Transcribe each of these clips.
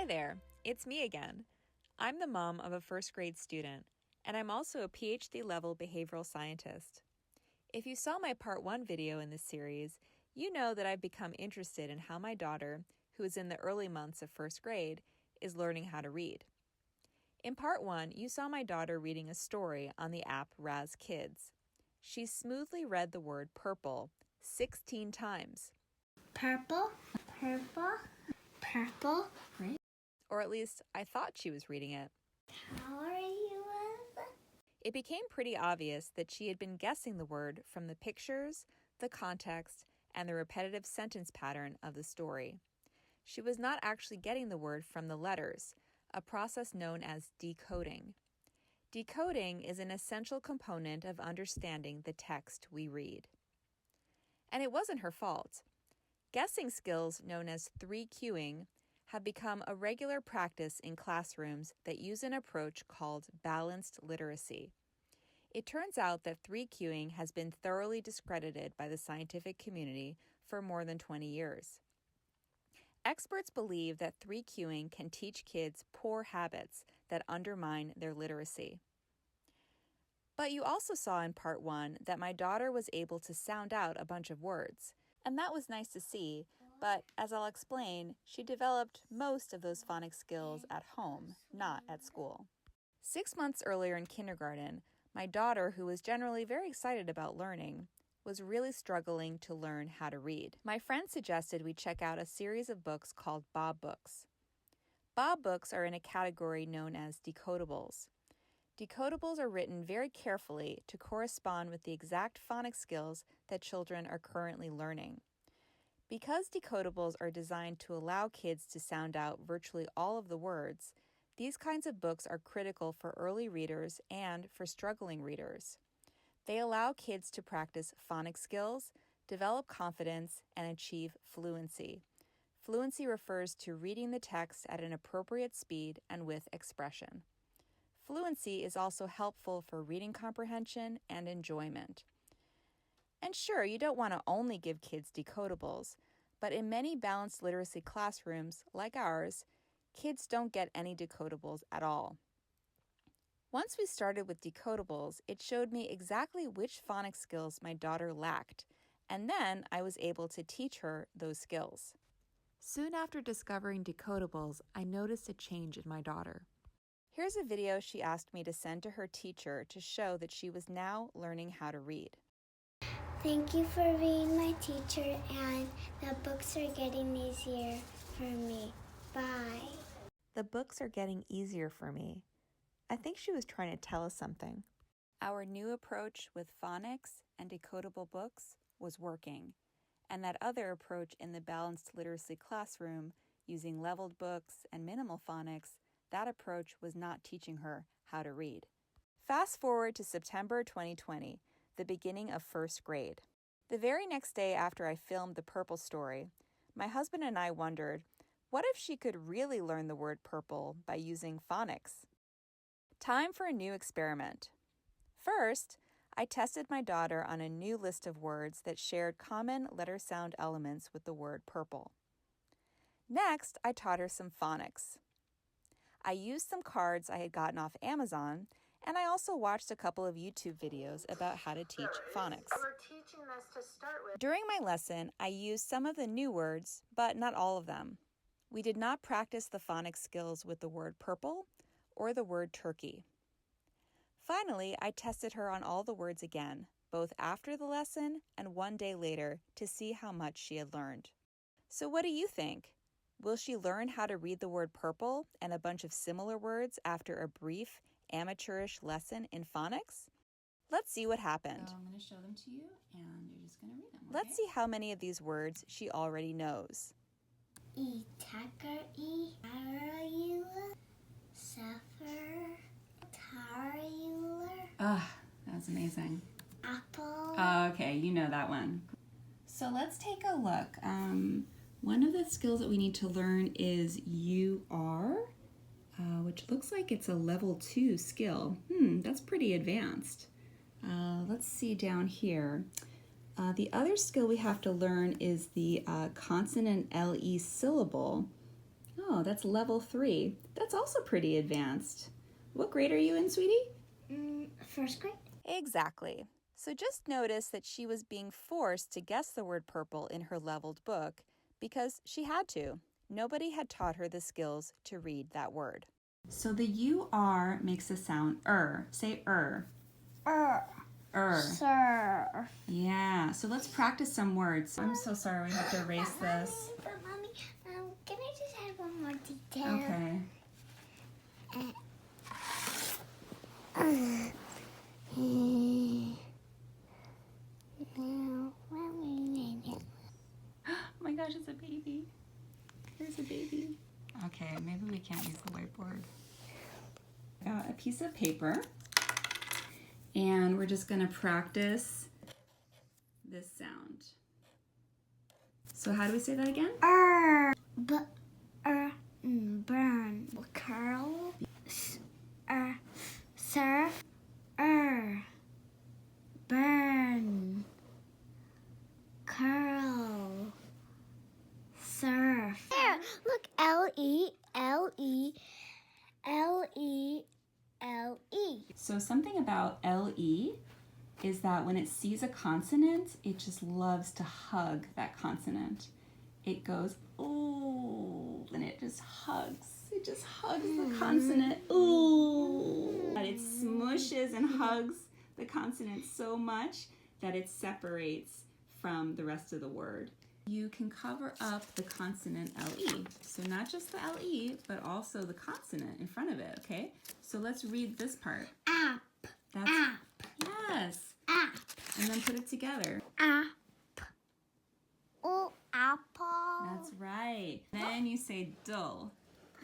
Hi there, it's me again. I'm the mom of a first grade student, and I'm also a PhD level behavioral scientist. If you saw my part 1 video in this series, you know that I've become interested in how my daughter, who is in the early months of first grade, is learning how to read. In part 1, you saw my daughter reading a story on the app Raz Kids. She smoothly read the word purple 16 times. Purple, purple, purple. Right? Or at least I thought she was reading it. How are you? It became pretty obvious that she had been guessing the word from the pictures, the context, and the repetitive sentence pattern of the story. She was not actually getting the word from the letters, a process known as decoding. Decoding is an essential component of understanding the text we read. And it wasn't her fault. Guessing skills known as 3Qing have become a regular practice in classrooms that use an approach called balanced literacy. It turns out that 3Qing has been thoroughly discredited by the scientific community for more than 20 years. Experts believe that 3Qing can teach kids poor habits that undermine their literacy. But you also saw in part 1 that my daughter was able to sound out a bunch of words, and that was nice to see, but as I'll explain, she developed most of those phonics skills at home, not at school. 6 months earlier in kindergarten, my daughter, who was generally very excited about learning, was really struggling to learn how to read. My friend suggested we check out a series of books called Bob Books. Bob Books are in a category known as decodables. Decodables are written very carefully to correspond with the exact phonics skills that children are currently learning. Because decodables are designed to allow kids to sound out virtually all of the words, these kinds of books are critical for early readers and for struggling readers. They allow kids to practice phonics skills, develop confidence, and achieve fluency. Fluency refers to reading the text at an appropriate speed and with expression. Fluency is also helpful for reading comprehension and enjoyment. And sure, you don't want to only give kids decodables, but in many balanced literacy classrooms, like ours, kids don't get any decodables at all. Once we started with decodables, it showed me exactly which phonics skills my daughter lacked, and then I was able to teach her those skills. Soon after discovering decodables, I noticed a change in my daughter. Here's a video she asked me to send to her teacher to show that she was now learning how to read. Thank you for being my teacher, and the books are getting easier for me. Bye. The books are getting easier for me. I think she was trying to tell us something. Our new approach with phonics and decodable books was working, and that other approach in the balanced literacy classroom, using leveled books and minimal phonics, that approach was not teaching her how to read. Fast forward to September 2020, the beginning of first grade. The very next day after I filmed the purple story, my husband and I wondered, what if she could really learn the word purple by using phonics? Time for a new experiment. First, I tested my daughter on a new list of words that shared common letter sound elements with the word purple. Next, I taught her some phonics. I used some cards I had gotten off Amazon, and I also watched a couple of YouTube videos about how to teach phonics. During my lesson, I used some of the new words, but not all of them. We did not practice the phonics skills with the word purple or the word turkey. Finally, I tested her on all the words again, both after the lesson and one day later, to see how much she had learned. So what do you think? Will she learn how to read the word purple and a bunch of similar words after a brief, amateurish lesson in phonics? Let's see what happened. So I'm going to show them to you, and you're just going to read them, okay? Let's see how many of these words she already knows. Suffer, Tarular, Oh, that was amazing. apple. Oh, okay, you know that one. So let's take a look. One of the skills that we need to learn is you are, which looks like it's a level 2 skill. That's pretty advanced. Let's see down here. The other skill we have to learn is the consonant LE syllable. Wow, that's level 3. That's also pretty advanced. What grade are you in, sweetie? First grade. Exactly. So just notice that she was being forced to guess the word purple in her leveled book because she had to. Nobody had taught her the skills to read that word. So the UR makes the sound Say Surf. Yeah, so let's practice some words. I'm so sorry we have to erase this. But Mommy, can I just have one more detail? Okay. Oh my gosh, it's a baby. There's a baby. Okay, maybe we can't use the whiteboard. Got a piece of paper, and we're just gonna practice this sound. So how do we say that again? Burn. Curl. Surf. Burn. Curl. Surf. There, look, L-E. So something about LE is that when it sees a consonant, it just loves to hug that consonant. It goes, ooh, and it just hugs. It just hugs the consonant, ooh. And it smushes and hugs the consonant so much that it separates from the rest of the word. You can cover up the consonant LE. So not just the LE, but also the consonant in front of it, okay? So let's read this part. App. That's, App. yes. App. And then put it together. App. Oh, apple. That's right. Then you say dull,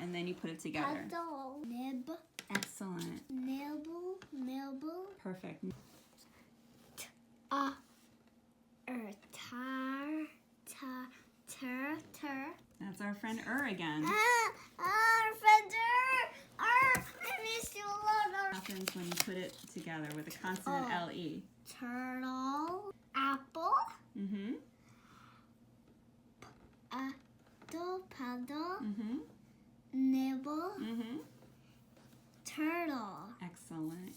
and then you put it together. Adult. Nib. Excellent. Nibble. Perfect. That's our friend again. I missed you a lot. Happens when you put it together with a consonant LE. Turtle. Apple. Mm-hmm. Paddle. Mm-hmm. Nibble. Mm-hmm. Turtle. Excellent.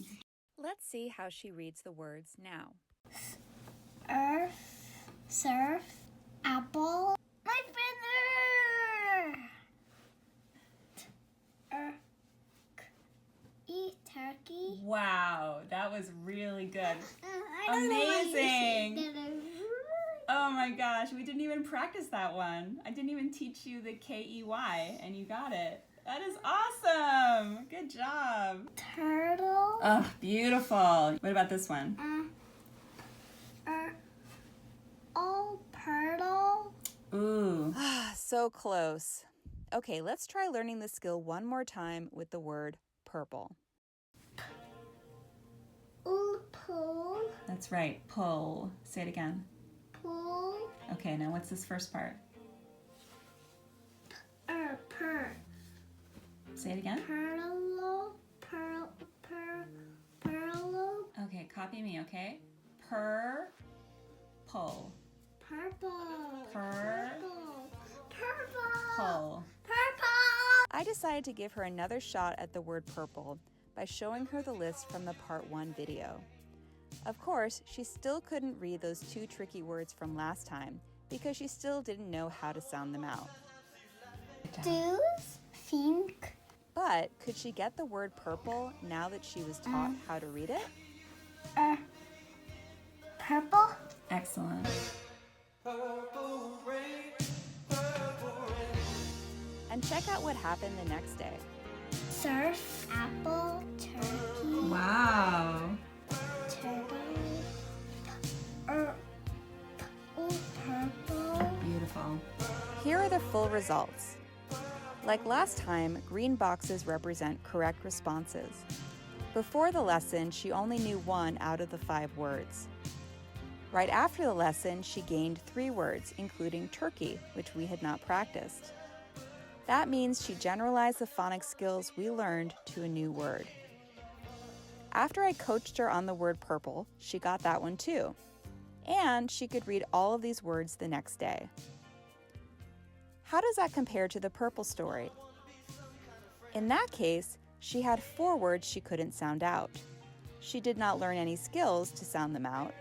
Let's see how she reads the words now. Earth. Surf. Apple. My finger. Eat turkey. Wow, that was really good. I don't know why you Amazing. said that. Oh my gosh, we didn't even practice that one. I didn't even teach you the K-E-Y, and you got it. That is awesome. Good job. Turtle. Oh, beautiful. What about this one? Turtle. Ooh. So close. Okay, let's try learning the skill one more time with the word purple. Pull. That's right. Pull. Say it again. Pull. Okay, now what's this first part? Per. Say it again. Pearl. Okay, copy me, okay? Pull. Purple. Pull. I decided to give her another shot at the word purple by showing her the list from the Part 1 video. Of course, she still couldn't read those 2 tricky words from last time because she still didn't know how to sound them out. Think. But could she get the word purple now that she was taught how to read it? Purple. Excellent. And check out what happened the next day. Surf. Apple. Turkey. Wow. Purple. Beautiful. Here are the full results. Like last time, green boxes represent correct responses. Before the lesson, she only knew 1 out of the 5 words. Right after the lesson, she gained 3 words, including turkey, which we had not practiced. That means she generalized the phonics skills we learned to a new word. After I coached her on the word purple, she got that one too. And she could read all of these words the next day. How does that compare to the purple story? In that case, she had 4 words she couldn't sound out. She did not learn any skills to sound them out,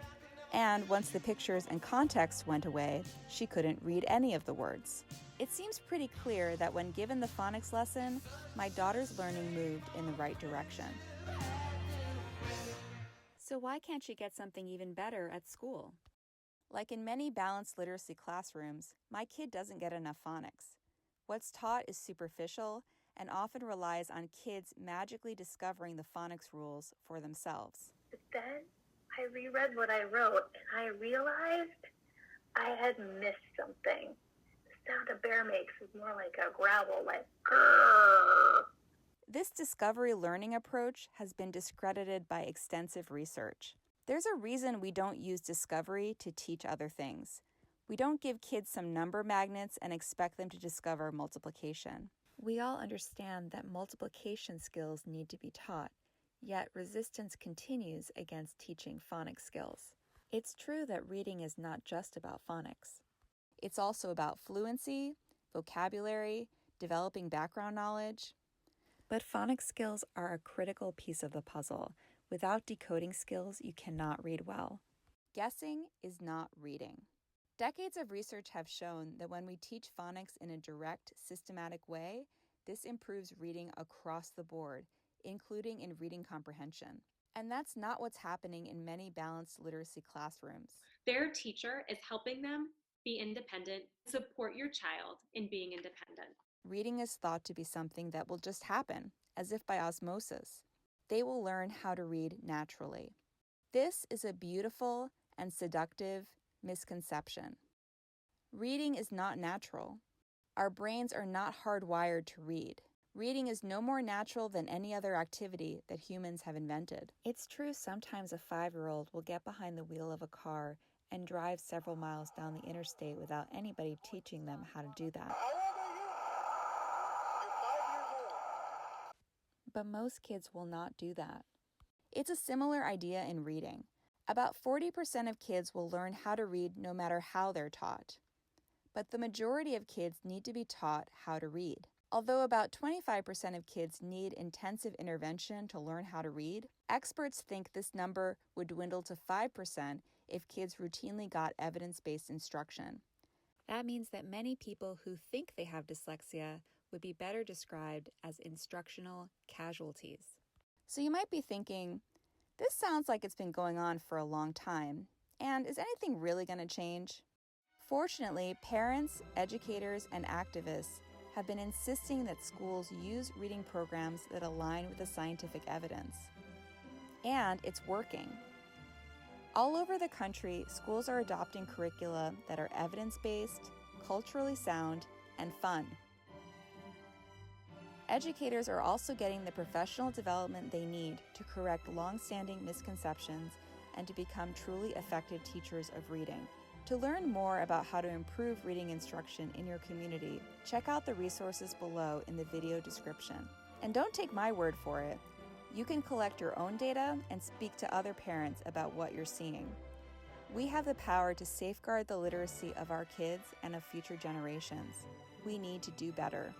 and once the pictures and context went away, she couldn't read any of the words. It seems pretty clear that when given the phonics lesson, my daughter's learning moved in the right direction. So why can't she get something even better at school? Like in many balanced literacy classrooms, my kid doesn't get enough phonics. What's taught is superficial and often relies on kids magically discovering the phonics rules for themselves. But then I reread what I wrote and I realized I had missed something. The sound a bear makes is more like a growl, like grrr. This discovery learning approach has been discredited by extensive research. There's a reason we don't use discovery to teach other things. We don't give kids some number magnets and expect them to discover multiplication. We all understand that multiplication skills need to be taught, yet resistance continues against teaching phonics skills. It's true that reading is not just about phonics. It's also about fluency, vocabulary, developing background knowledge. But phonics skills are a critical piece of the puzzle. Without decoding skills, you cannot read well. Guessing is not reading. Decades of research have shown that when we teach phonics in a direct, systematic way, this improves reading across the board, including in reading comprehension. And that's not what's happening in many balanced literacy classrooms. Their teacher is helping them be independent. Support your child in being independent. Reading is thought to be something that will just happen, as if by osmosis. They will learn how to read naturally. This is a beautiful and seductive misconception. Reading is not natural. Our brains are not hardwired to read. Reading is no more natural than any other activity that humans have invented. It's true sometimes a 5-year-old will get behind the wheel of a car and drive several miles down the interstate without anybody teaching them how to do that. But most kids will not do that. It's a similar idea in reading. About 40% of kids will learn how to read no matter how they're taught. But the majority of kids need to be taught how to read. Although about 25% of kids need intensive intervention to learn how to read, experts think this number would dwindle to 5% if kids routinely got evidence-based instruction. That means that many people who think they have dyslexia would be better described as instructional casualties. So you might be thinking, this sounds like it's been going on for a long time, and is anything really going to change? Fortunately, parents, educators, and activists have been insisting that schools use reading programs that align with the scientific evidence. And it's working. All over the country, schools are adopting curricula that are evidence-based, culturally sound, and fun. Educators are also getting the professional development they need to correct long-standing misconceptions and to become truly effective teachers of reading. To learn more about how to improve reading instruction in your community, check out the resources below in the video description. And don't take my word for it. You can collect your own data and speak to other parents about what you're seeing. We have the power to safeguard the literacy of our kids and of future generations. We need to do better.